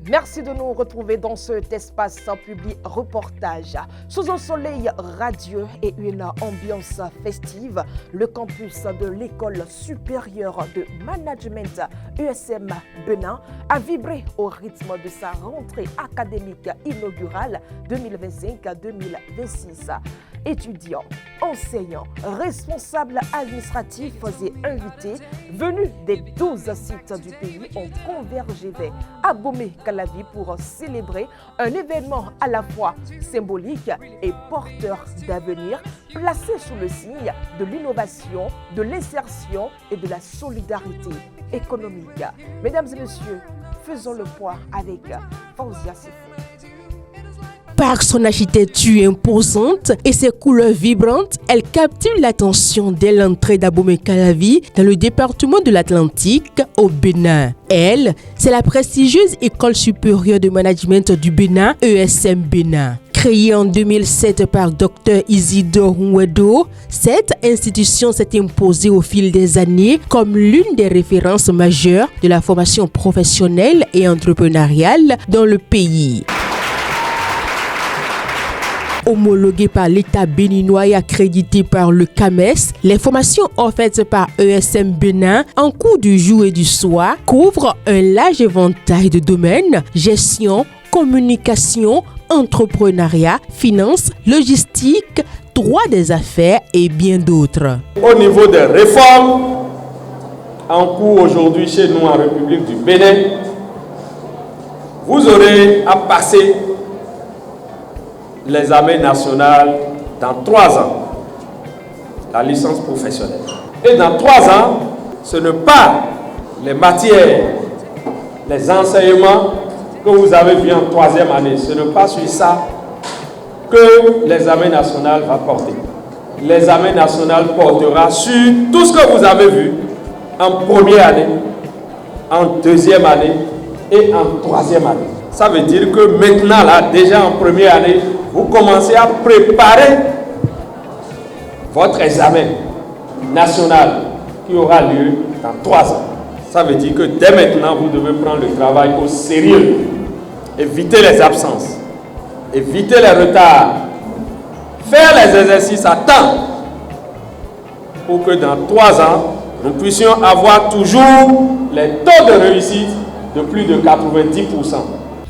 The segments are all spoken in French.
Merci de nous retrouver dans cet espace public reportage. Sous un soleil radieux et une ambiance festive, le campus de l'École supérieure de management ESM Benin a vibré au rythme de sa rentrée académique inaugurale 2025-2026. Étudiants, enseignants, responsables administratifs et invités venus des 12 sites du pays ont convergé vers Abomey-Calavi pour célébrer un événement à la fois symbolique et porteur d'avenir, placé sous le signe de l'innovation, de l'insertion et de la solidarité économique. Mesdames et messieurs, faisons le point avec Fauzia Sifou. Par son architecture imposante et ses couleurs vibrantes, elle captive l'attention dès l'entrée d'Abomey-Calavi dans le département de l'Atlantique au Bénin. Elle, c'est la prestigieuse École supérieure de management du Bénin, ESM Bénin. Créée en 2007 par Dr Isidore Nwedo, cette institution s'est imposée au fil des années comme l'une des références majeures de la formation professionnelle et entrepreneuriale dans le pays. Homologuée par l'État béninois et accréditée par le CAMES, les formations offertes par ESM Bénin en cours du jour et du soir couvrent un large éventail de domaines: gestion, communication, entrepreneuriat, finance, logistique, droit des affaires et bien d'autres. Au niveau des réformes en cours aujourd'hui chez nous en République du Bénin, vous aurez à passer l'examen national dans 3 ans, la licence professionnelle. Et dans 3 ans, ce n'est pas les matières, les enseignements que vous avez vus en 3e année, ce n'est pas sur ça que l'examen national va porter. L'examen national portera sur tout ce que vous avez vu en 1re année, en 2e année et en 3e année. Ça veut dire que maintenant, là, déjà en 1re année, vous commencez à préparer votre examen national qui aura lieu dans 3 ans. Ça veut dire que dès maintenant, vous devez prendre le travail au sérieux, éviter les absences, éviter les retards, faire les exercices à temps pour que dans 3 ans, nous puissions avoir toujours les taux de réussite de plus de 90%.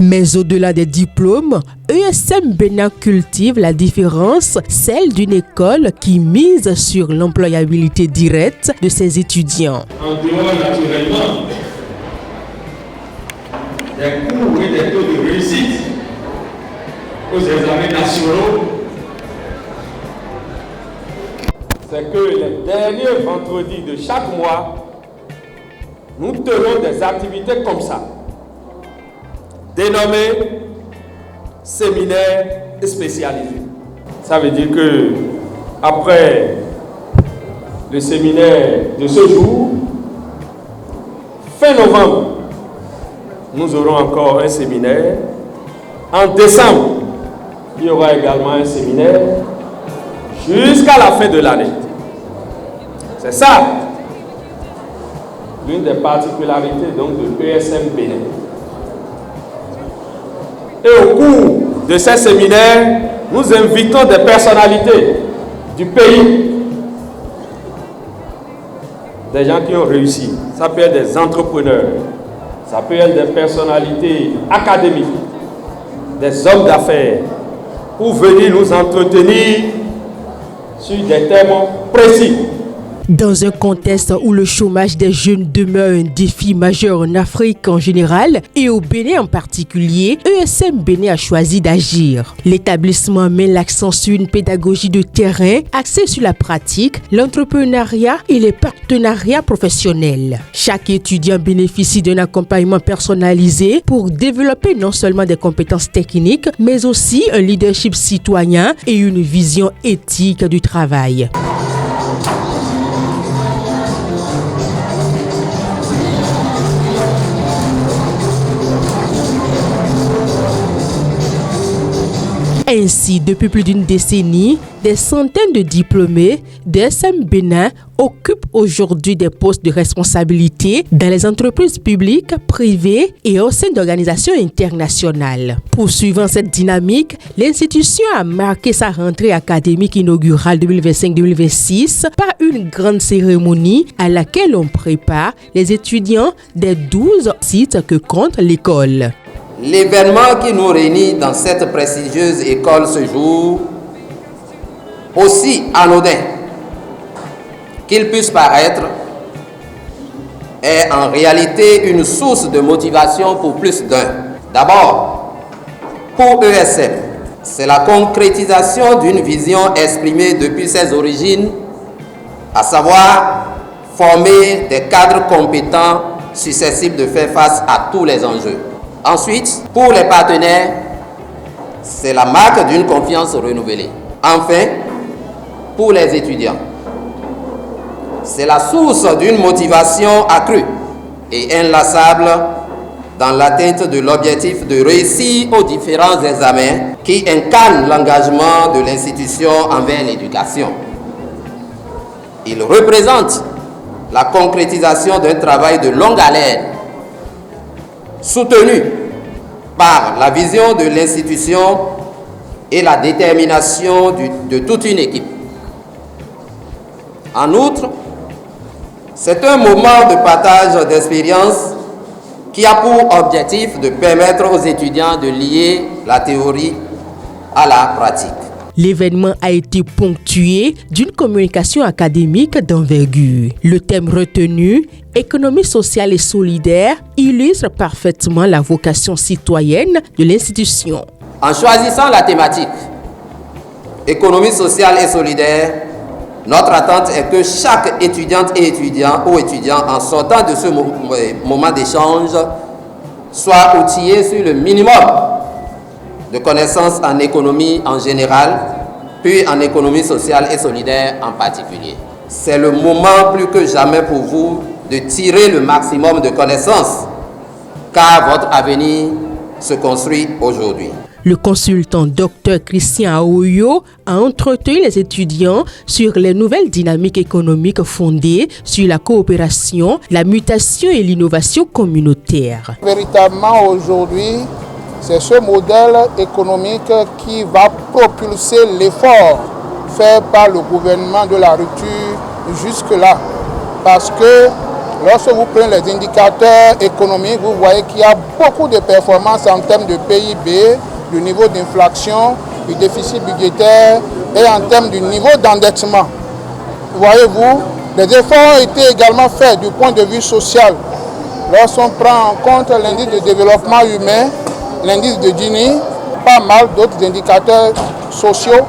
Mais au-delà des diplômes, ESM Bénin cultive la différence, celle d'une école qui mise sur l'employabilité directe de ses étudiants. En dehors naturellement des cours et des taux de réussite aux examens nationaux, c'est que les derniers vendredis de chaque mois, nous tenons des activités comme ça, dénommé séminaire spécialisé. Ça veut dire que après le séminaire de ce jour, fin novembre, nous aurons encore un séminaire. En décembre, il y aura également un séminaire jusqu'à la fin de l'année. C'est ça l'une des particularités donc de ESM Bénin. Et au cours de ces séminaires, nous invitons des personnalités du pays, des gens qui ont réussi. Ça peut être des entrepreneurs, ça peut être des personnalités académiques, des hommes d'affaires, pour venir nous entretenir sur des thèmes précis. Dans un contexte où le chômage des jeunes demeure un défi majeur en Afrique en général et au Bénin en particulier, ESM Bénin a choisi d'agir. L'établissement met l'accent sur une pédagogie de terrain axée sur la pratique, l'entrepreneuriat et les partenariats professionnels. Chaque étudiant bénéficie d'un accompagnement personnalisé pour développer non seulement des compétences techniques, mais aussi un leadership citoyen et une vision éthique du travail. Ainsi, depuis plus d'une décennie, des centaines de diplômés de SM Bénin occupent aujourd'hui des postes de responsabilité dans les entreprises publiques, privées et au sein d'organisations internationales. Poursuivant cette dynamique, l'institution a marqué sa rentrée académique inaugurale 2025-2026 par une grande cérémonie à laquelle on prépare les étudiants des 12 sites que compte l'école. L'événement qui nous réunit dans cette prestigieuse école ce jour, aussi anodin qu'il puisse paraître, est en réalité une source de motivation pour plus d'un. D'abord, pour ESM, c'est la concrétisation d'une vision exprimée depuis ses origines, à savoir former des cadres compétents susceptibles de faire face à tous les enjeux. Ensuite, pour les partenaires, c'est la marque d'une confiance renouvelée. Enfin, pour les étudiants, c'est la source d'une motivation accrue et inlassable dans l'atteinte de l'objectif de réussir aux différents examens qui incarnent l'engagement de l'institution envers l'éducation. Il représente la concrétisation d'un travail de longue haleine soutenu par la vision de l'institution et la détermination de toute une équipe. En outre, c'est un moment de partage d'expériences qui a pour objectif de permettre aux étudiants de lier la théorie à la pratique. L'événement a été ponctué d'une communication académique d'envergure. Le thème retenu, économie sociale et solidaire, illustre parfaitement la vocation citoyenne de l'institution. En choisissant la thématique économie sociale et solidaire, notre attente est que chaque étudiante et étudiant ou étudiant en sortant de ce moment d'échange soit outillé sur le minimum de connaissances en économie en général, puis en économie sociale et solidaire en particulier. C'est le moment plus que jamais pour vous de tirer le maximum de connaissances, car votre avenir se construit aujourd'hui. Le consultant Dr Christian Aoyo a entretenu les étudiants sur les nouvelles dynamiques économiques fondées sur la coopération, la mutation et l'innovation communautaire. Véritablement aujourd'hui, c'est ce modèle économique qui va propulser l'effort fait par le gouvernement de la rupture jusque-là. Parce que lorsque vous prenez les indicateurs économiques, vous voyez qu'il y a beaucoup de performances en termes de PIB, du niveau d'inflation, du déficit budgétaire et en termes du niveau d'endettement. Voyez-vous, des efforts ont été également faits du point de vue social. Lorsqu'on prend en compte l'indice de développement humain, l'indice de Gini, pas mal d'autres indicateurs sociaux,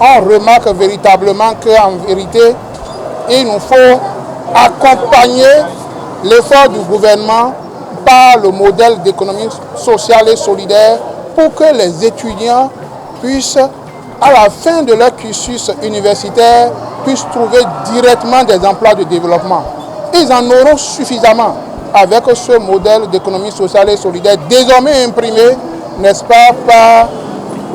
on remarque véritablement qu'en vérité, il nous faut accompagner l'effort du gouvernement par le modèle d'économie sociale et solidaire pour que les étudiants puissent, à la fin de leur cursus universitaire, puissent trouver directement des emplois de développement. Ils en auront suffisamment avec ce modèle d'économie sociale et solidaire désormais imprimé, n'est-ce pas, par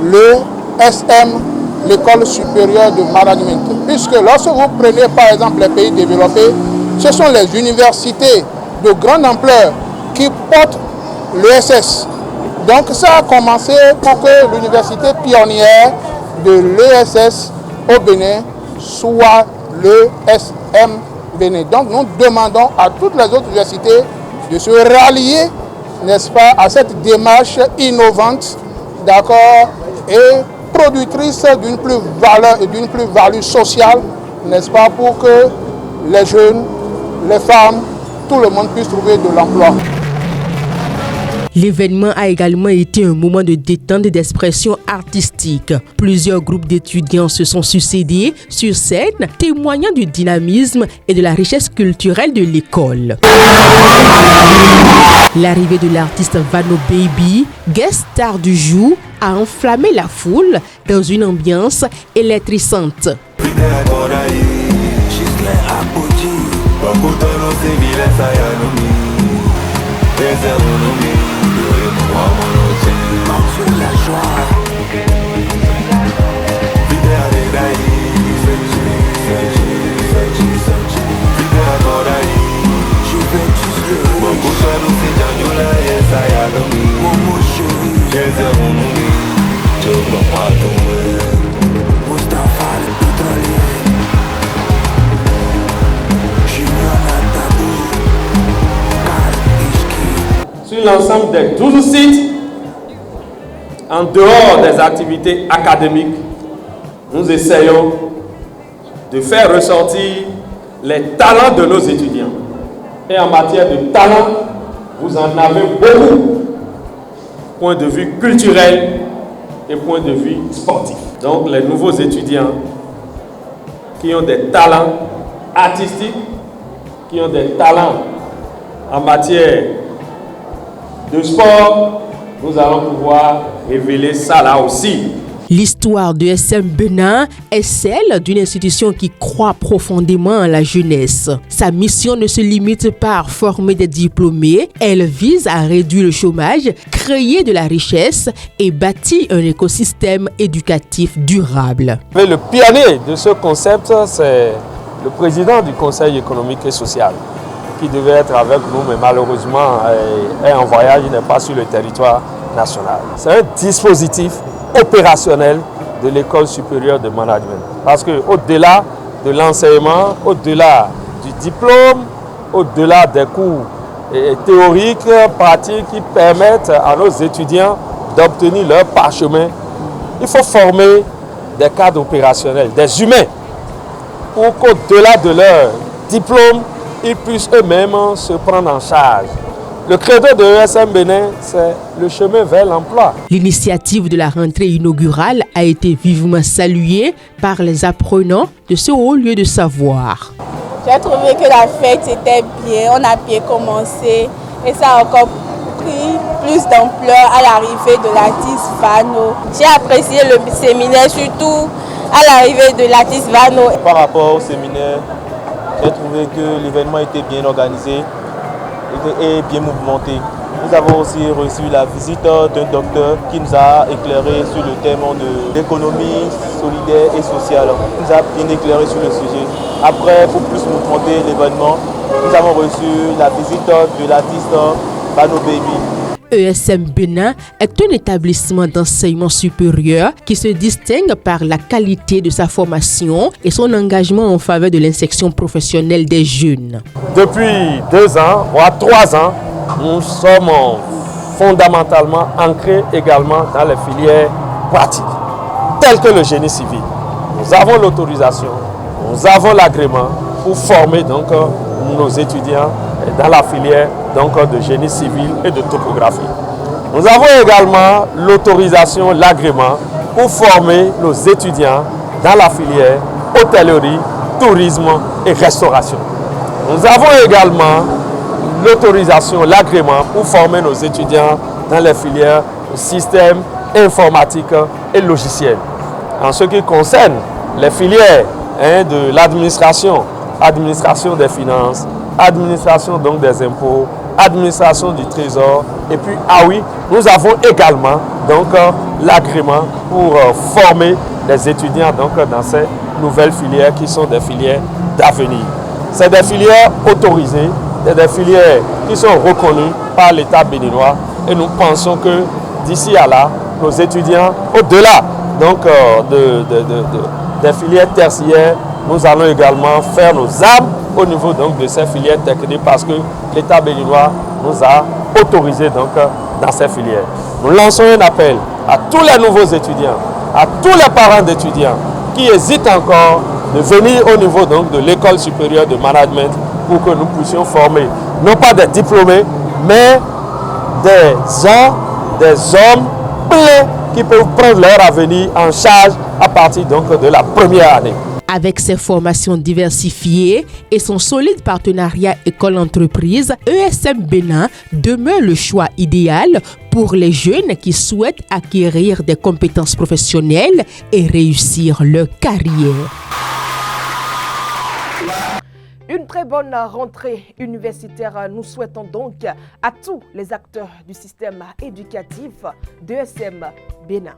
le SM, l'école supérieure de management. Puisque lorsque vous prenez par exemple les pays développés, ce sont les universités de grande ampleur qui portent l'ESS. Donc ça a commencé pour que l'université pionnière de l'ESS au Bénin soit le SM Bénin. Donc nous demandons à toutes les autres universités de se rallier, n'est-ce pas, à cette démarche innovante, d'accord, et productrice d'une plus-valeur et d'une plus-value sociale, n'est-ce pas, pour que les jeunes, les femmes, tout le monde puisse trouver de l'emploi. L'événement a également été un moment de détente et d'expression artistique. Plusieurs groupes d'étudiants se sont succédés sur scène, témoignant du dynamisme et de la richesse culturelle de l'école. L'arrivée de l'artiste Vano Baby, guest star du jour, a enflammé la foule dans une ambiance électrisante. Sur l'ensemble des 12 sites, en dehors des activités académiques, nous essayons de faire ressortir les talents de nos étudiants. Et en matière de talent, vous en avez beaucoup. Point de vue culturel et point de vue sportif. Donc les nouveaux étudiants qui ont des talents artistiques, qui ont des talents en matière de sport, nous allons pouvoir révéler ça là aussi. L'histoire de ESM Bénin est celle d'une institution qui croit profondément en la jeunesse. Sa mission ne se limite pas à former des diplômés, elle vise à réduire le chômage, créer de la richesse et bâtir un écosystème éducatif durable. Le pionnier de ce concept, c'est le président du Conseil économique et social, qui devait être avec nous, mais malheureusement est en voyage, il n'est pas sur le territoire national. C'est un dispositif opérationnel de l'école supérieure de management. Parce qu'au-delà de l'enseignement, au-delà du diplôme, au-delà des cours théoriques, pratiques qui permettent à nos étudiants d'obtenir leur parchemin, il faut former des cadres opérationnels, des humains, pour qu'au-delà de leur diplôme, ils puissent eux-mêmes se prendre en charge. Le credo de ESM Bénin, c'est le chemin vers l'emploi. L'initiative de la rentrée inaugurale a été vivement saluée par les apprenants de ce haut lieu de savoir. J'ai trouvé que la fête était bien, on a bien commencé et ça a encore pris plus d'ampleur à l'arrivée de l'artiste Vano. J'ai apprécié le séminaire, surtout à l'arrivée de l'artiste Vano. Par rapport au séminaire, j'ai trouvé que l'événement était bien organisé et bien mouvementé. Nous avons aussi reçu la visite d'un docteur qui nous a éclairé sur le thème de l'économie solidaire et sociale. Il nous a bien éclairé sur le sujet. Après, pour plus mouvementer l'événement, nous avons reçu la visite de l'artiste Vano Baby. ESM Bénin est un établissement d'enseignement supérieur qui se distingue par la qualité de sa formation et son engagement en faveur de l'insertion professionnelle des jeunes. Depuis 2 ans, voire 3 ans, nous sommes fondamentalement ancrés également dans les filières pratiques, telles que le génie civil. Nous avons l'autorisation, nous avons l'agrément pour former donc nos étudiants dans la filière donc, de génie civil et de topographie. Nous avons également l'autorisation, l'agrément pour former nos étudiants dans la filière hôtellerie, tourisme et restauration. Nous avons également l'autorisation, l'agrément pour former nos étudiants dans les filières système, informatique et logiciel. En ce qui concerne les filières de l'administration, administration des finances, administration donc des impôts, administration du trésor et puis nous avons également donc l'agrément pour former les étudiants donc dans ces nouvelles filières qui sont des filières d'avenir. C'est des filières autorisées, c'est des filières qui sont reconnues par l'État béninois et nous pensons que d'ici à là, nos étudiants, au-delà donc des filières tertiaires, nous allons également faire nos armes au niveau donc de ces filières techniques parce que l'État béninois nous a autorisés donc dans ces filières. Nous lançons un appel à tous les nouveaux étudiants, à tous les parents d'étudiants qui hésitent encore de venir au niveau donc de l'école supérieure de management pour que nous puissions former non pas des diplômés mais des gens, des hommes pleins qui peuvent prendre leur avenir en charge à partir donc de la première année. Avec ses formations diversifiées et son solide partenariat école-entreprise, ESM Bénin demeure le choix idéal pour les jeunes qui souhaitent acquérir des compétences professionnelles et réussir leur carrière. Une très bonne rentrée universitaire. Nous souhaitons donc à tous les acteurs du système éducatif d'ESM Bénin.